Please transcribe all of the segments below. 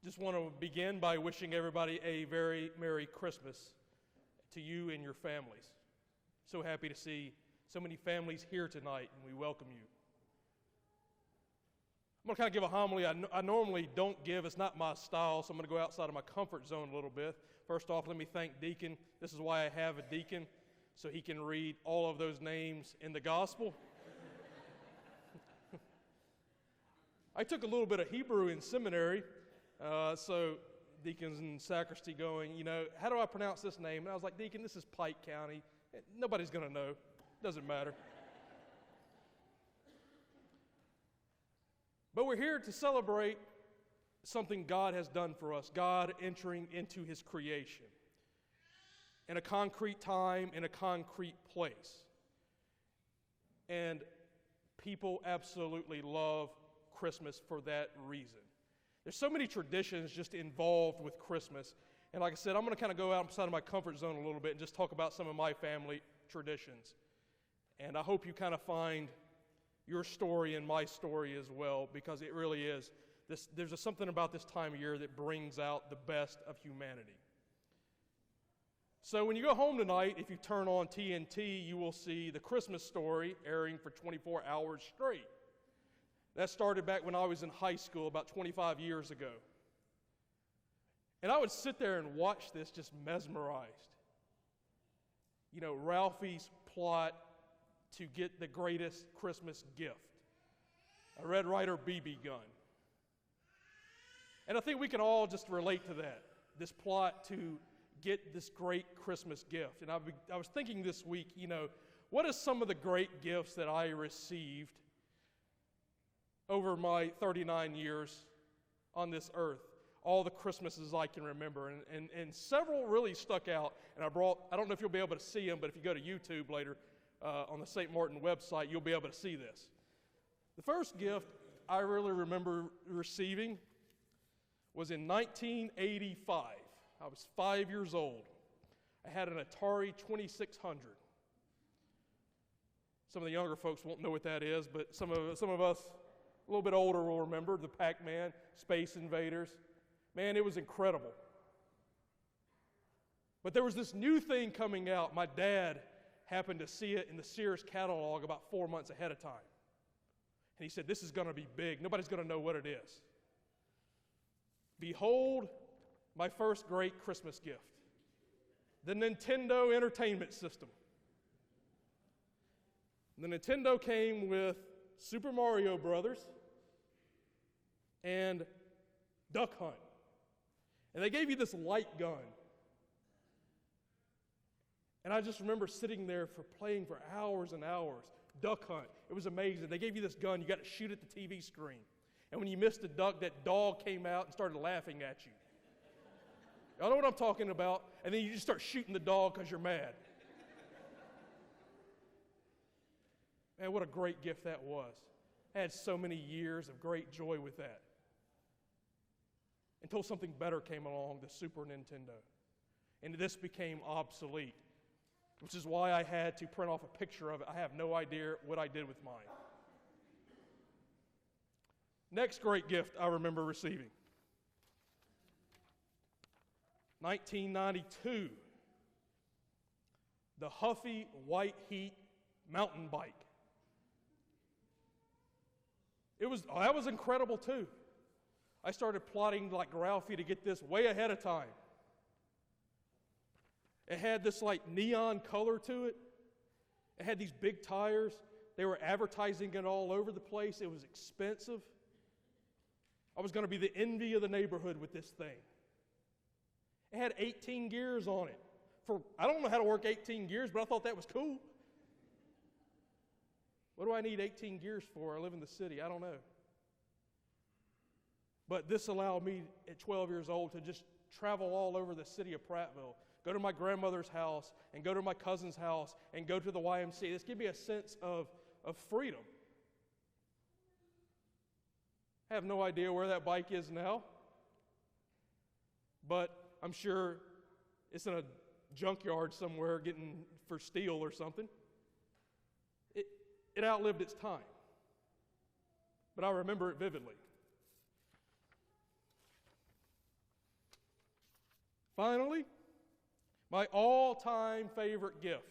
Just want to begin by wishing everybody a very Merry Christmas to you and your families. So happy to see so many families here tonight, and we welcome you. I'm going to kind of give a homily I normally don't give. It's not my style, so I'm going to go outside of my comfort zone a little bit. First off, let me thank Deacon. This is why I have a deacon, so he can read all of those names in the gospel. I took a little bit of Hebrew in seminary, so deacons in sacristy going, how do I pronounce this name? And I was like, Deacon, this is Pike County. Nobody's going to know. Doesn't matter. But we're here to celebrate something God has done for us, God entering into his creation in a concrete time, in a concrete place. And people absolutely love Christmas for that reason. There's so many traditions just involved with Christmas. And like I said, I'm going to kind of go outside of my comfort zone a little bit and just talk about some of my family traditions. And I hope you kind of find your story and my story as well, because it really is. There's just something about this time of year that brings out the best of humanity. So when you go home tonight, if you turn on TNT, you will see The Christmas Story airing for 24 hours straight. That started back when I was in high school about 25 years ago. And I would sit there and watch this just mesmerized. Ralphie's plot to get the greatest Christmas gift, a Red Ryder BB gun. And I think we can all just relate to that, this plot to get this great Christmas gift. And I was thinking this week, what are some of the great gifts that I received over my 39 years on this earth, all the Christmases I can remember. And several really stuck out. And I don't know if you'll be able to see them, but if you go to YouTube later, on the St. Martin website, you'll be able to see this. The first gift I really remember receiving was in 1985. I was 5 years old. I had an Atari 2600. Some of the younger folks won't know what that is, but some of us a little bit older will remember the Pac-Man, Space Invaders. Man, it was incredible. But there was this new thing coming out. My dad happened to see it in the Sears catalog about 4 months ahead of time. And he said, this is going to be big. Nobody's going to know what it is. Behold, my first great Christmas gift, the Nintendo Entertainment System. The Nintendo came with Super Mario Brothers and Duck Hunt. And they gave you this light gun. And I just remember sitting there playing for hours and hours. Duck Hunt. It was amazing. They gave you this gun. You got to shoot at the TV screen. And when you missed a duck, that dog came out and started laughing at you. Y'all know what I'm talking about? And then you just start shooting the dog because you're mad. Man, what a great gift that was. I had so many years of great joy with that. Until something better came along, the Super Nintendo. And this became obsolete, which is why I had to print off a picture of it. I have no idea what I did with mine. Next great gift I remember receiving. 1992. The Huffy White Heat mountain bike. That was incredible too. I started plotting like Ralphie to get this way ahead of time. It had this like neon color to it. It had these big tires. They were advertising it all over the place. It was expensive. I was going to be the envy of the neighborhood with this thing. It had 18 gears on it. I don't know how to work 18 gears, but I thought that was cool. What do I need 18 gears for? I live in the city. I don't know. But this allowed me at 12 years old to just travel all over the city of Prattville, go to my grandmother's house and go to my cousin's house and go to the YMCA. This gave me a sense of freedom. I have no idea where that bike is now, but I'm sure it's in a junkyard somewhere getting for steel or something. It outlived its time, but I remember it vividly. Finally, my all-time favorite gift.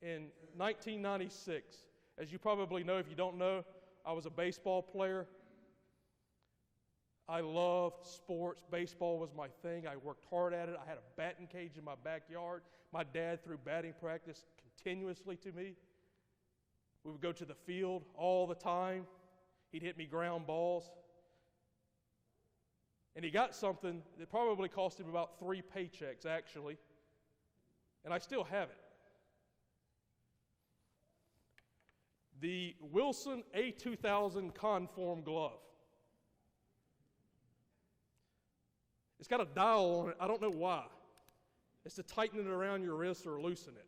In 1996, as you probably know, if you don't know, I was a baseball player. I loved sports. Baseball was my thing. I worked hard at it. I had a batting cage in my backyard. My dad threw batting practice continuously to me. We would go to the field all the time. He'd hit me ground balls. And he got something that probably cost him about 3 paychecks, actually. And I still have it. The Wilson A2000 Conform glove. It's got a dial on it. I don't know why. It's to tighten it around your wrist or loosen it.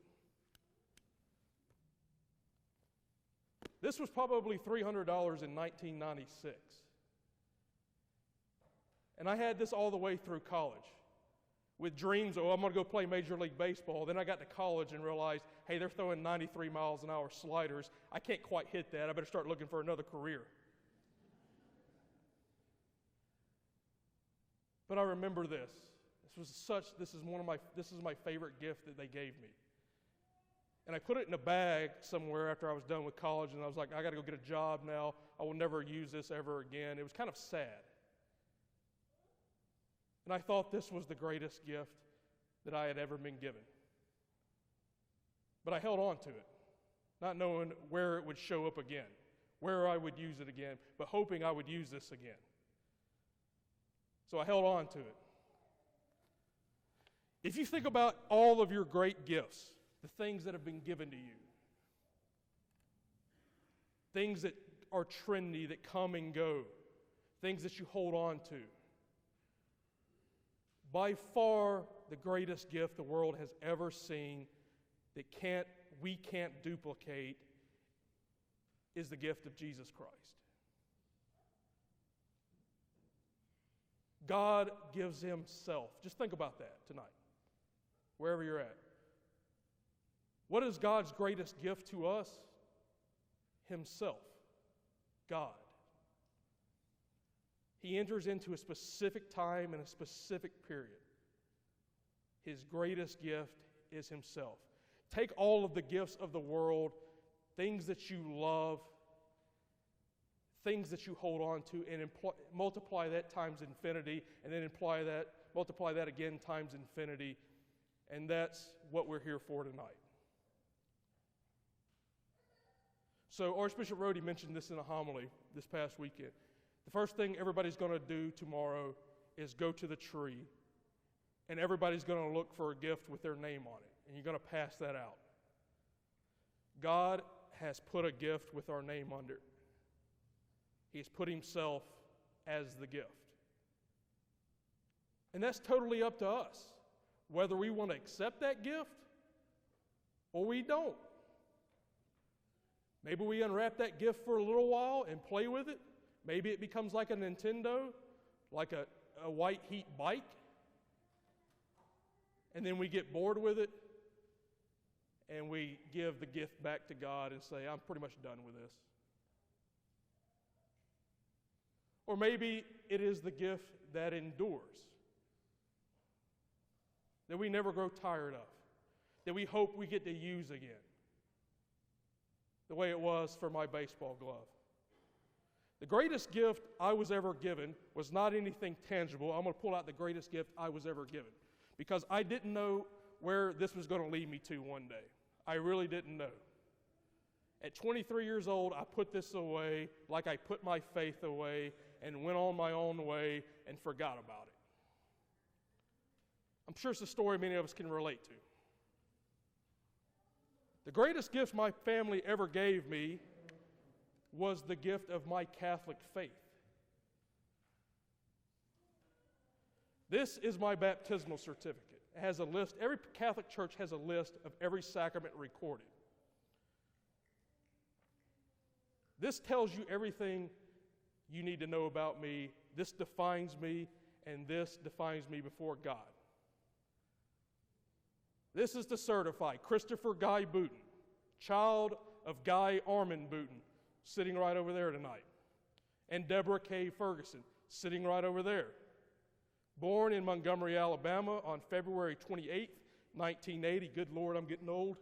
This was probably $300 in 1996. And I had this all the way through college with dreams, I'm going to go play Major League Baseball. Then I got to college and realized, hey, they're throwing 93 miles an hour sliders. I can't quite hit that. I better start looking for another career. But I remember this. This is my favorite gift that they gave me. And I put it in a bag somewhere after I was done with college, and I was like, I got to go get a job now. I will never use this ever again. It was kind of sad. And I thought this was the greatest gift that I had ever been given. But I held on to it, not knowing where it would show up again, where I would use it again, but hoping I would use this again. So I held on to it. If you think about all of your great gifts, the things that have been given to you, things that are trendy, that come and go, things that you hold on to, by far the greatest gift the world has ever seen that we can't duplicate is the gift of Jesus Christ. God gives himself. Just think about that tonight, wherever you're at. What is God's greatest gift to us? Himself, God. He enters into a specific time and a specific period. His greatest gift is himself. Take all of the gifts of the world, things that you love, things that you hold on to, and multiply that times infinity, and then multiply that again times infinity, and that's what we're here for tonight. So Archbishop Rhodey mentioned this in a homily this past weekend. The first thing everybody's going to do tomorrow is go to the tree, and everybody's going to look for a gift with their name on it, and you're going to pass that out. God has put a gift with our name under it. He's put himself as the gift. And that's totally up to us, whether we want to accept that gift or we don't. Maybe we unwrap that gift for a little while and play with it. Maybe it becomes like a Nintendo, like a white heat bike. And then we get bored with it and we give the gift back to God and say, I'm pretty much done with this. Or maybe it is the gift that endures, that we never grow tired of, that we hope we get to use again, the way it was for my baseball glove. The greatest gift I was ever given was not anything tangible. I'm going to pull out the greatest gift I was ever given, because I didn't know where this was going to lead me to one day. I really didn't know. At 23 years old, I put this away like I put my faith away and went on my own way and forgot about it. I'm sure it's a story many of us can relate to. The greatest gift my family ever gave me was the gift of my Catholic faith. This is my baptismal certificate. It has a list. Every Catholic church has a list of every sacrament recorded. This tells you everything you need to know about me. This defines me, and this defines me before God. This is to certify Christopher Guy Booten, child of Guy Armand Booten, sitting right over there tonight, and Deborah K. Ferguson, sitting right over there. Born in Montgomery, Alabama on February 28, 1980. Good Lord, I'm getting old.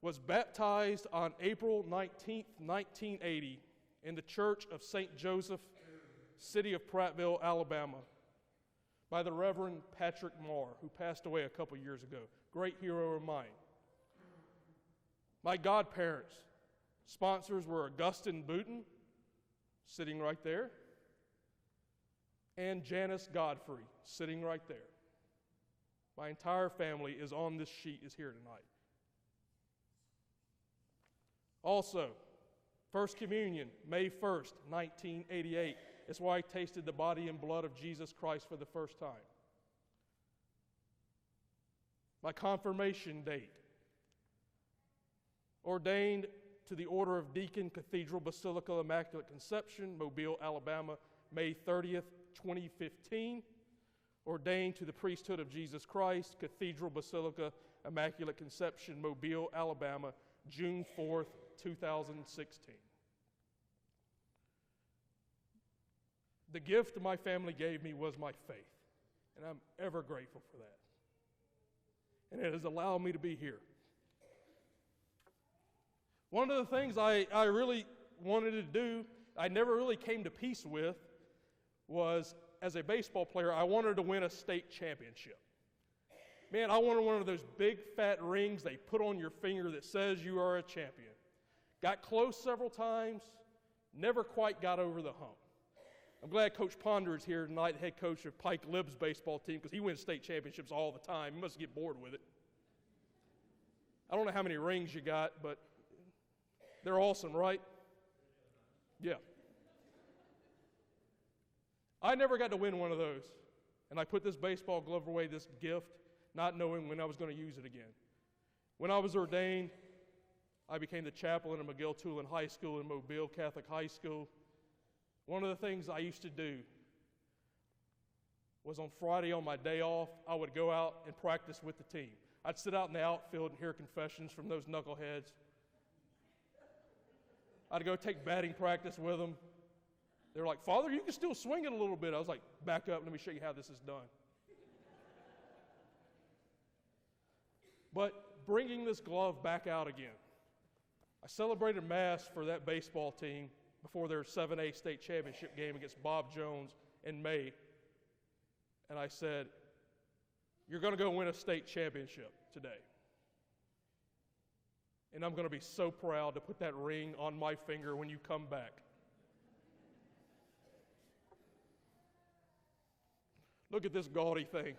Was baptized on April 19, 1980 in the Church of St. Joseph, city of Prattville, Alabama, by the Reverend Patrick Marr, who passed away a couple years ago. Great hero of mine. My godparents, sponsors were Augustine Booton, sitting right there, and Janice Godfrey, sitting right there. My entire family is on this sheet, is here tonight. Also, First Communion, May 1st, 1988. It's why I tasted the body and blood of Jesus Christ for the first time. My confirmation date, ordained to the Order of Deacon, Cathedral Basilica Immaculate Conception, Mobile, Alabama, May 30th, 2015. Ordained to the priesthood of Jesus Christ, Cathedral Basilica Immaculate Conception, Mobile, Alabama, June 4th, 2016. The gift my family gave me was my faith, and I'm ever grateful for that. And it has allowed me to be here. One of the things I really wanted to do, I never really came to peace with, was as a baseball player, I wanted to win a state championship. Man, I wanted one of those big fat rings they put on your finger that says you are a champion. Got close several times, never quite got over the hump. I'm glad Coach Ponder is here tonight, head coach of Pike Lib's baseball team, because he wins state championships all the time. He must get bored with it. I don't know how many rings you got, but they're awesome, right? Yeah. I never got to win one of those. And I put this baseball glove away, this gift, not knowing when I was going to use it again. When I was ordained, I became the chaplain at McGill-Tulin High School in Mobile Catholic High School. One of the things I used to do was on Friday on my day off, I would go out and practice with the team. I'd sit out in the outfield and hear confessions from those knuckleheads. I'd go take batting practice with them. They were like, "Father, you can still swing it a little bit." I was like, "Back up, let me show you how this is done." But bringing this glove back out again, I celebrated Mass for that baseball team before their 7A state championship game against Bob Jones in May. And I said, "You're going to go win a state championship today. And I'm going to be so proud to put that ring on my finger when you come back." Look at this gaudy thing.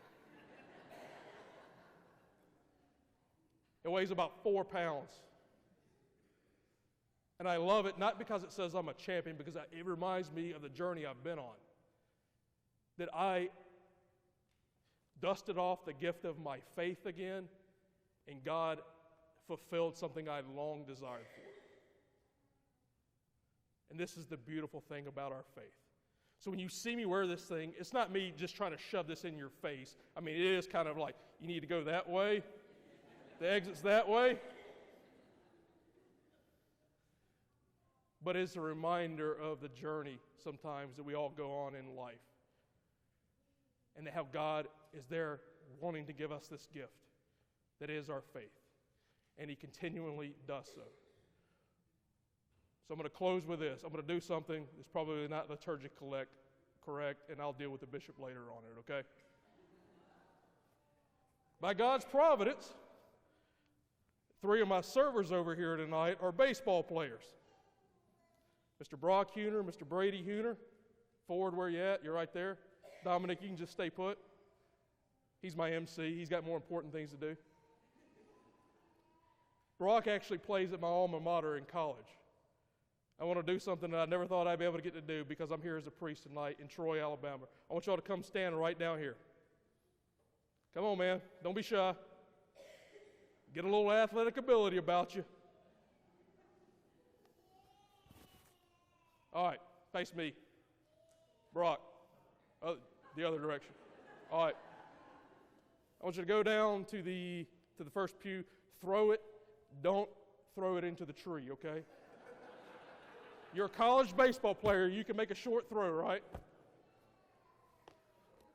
It weighs about 4 pounds. And I love it, not because it says I'm a champion, because it reminds me of the journey I've been on. That I dusted off the gift of my faith again, and God fulfilled something I long desired for. And this is the beautiful thing about our faith. So when you see me wear this thing, it's not me just trying to shove this in your face. I mean, it is kind of like, you need to go that way. The exit's that way. But it's a reminder of the journey sometimes that we all go on in life. And how God is there wanting to give us this gift that is our faith. And He continually does so. So I'm going to close with this. I'm going to do something that's probably not liturgically correct, and I'll deal with the bishop later on it, okay? By God's providence, 3 of my servers over here tonight are baseball players. Mr. Brock Huner, Mr. Brady Huner. Forward, where you at? You're right there. Dominic, you can just stay put. He's my MC. He's got more important things to do. Brock actually plays at my alma mater in college. I want to do something that I never thought I'd be able to get to do because I'm here as a priest tonight in Troy, Alabama. I want y'all to come stand right down here. Come on, man. Don't be shy. Get a little athletic ability about you. All right, face me. Brock, the other direction. All right. I want you to go down to the first pew. Throw it. Don't throw it into the tree, okay? You're a college baseball player. You can make a short throw, right?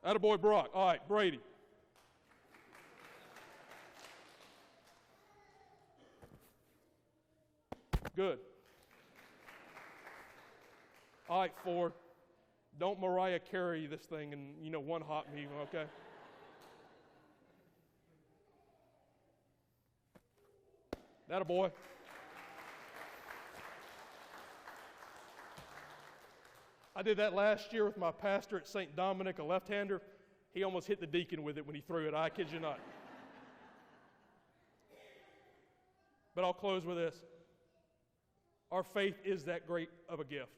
Attaboy Brock. All right, Brady. Good. All right, Ford. Don't Mariah Carey this thing and, one hot me, okay? Attaboy. I did that last year with my pastor at St. Dominic, a left-hander. He almost hit the deacon with it when he threw it. I kid you not. But I'll close with this. Our faith is that great of a gift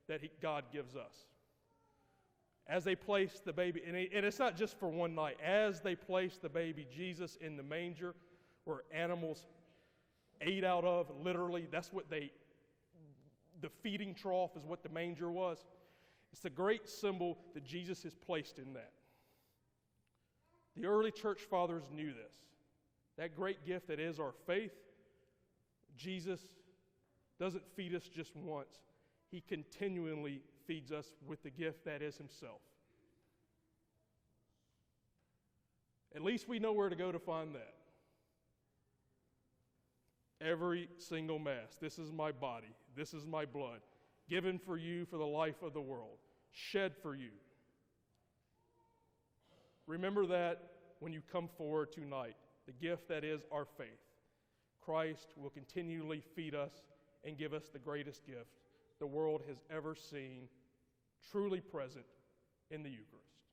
that God gives us. As they place the baby, and it's not just for one night, as they place the baby Jesus in the manger where animals ate out of, literally, that's what the feeding trough is what the manger was. It's the great symbol that Jesus is placed in that. The early church fathers knew this. That great gift that is our faith, Jesus doesn't feed us just once. He continually feeds us with the gift that is himself. At least we know where to go to find that. Every single Mass. This is my body. This is my blood. Given for you for the life of the world. Shed for you. Remember that when you come forward tonight. The gift that is our faith. Christ will continually feed us and give us the greatest gift the world has ever seen, truly present in the Eucharist.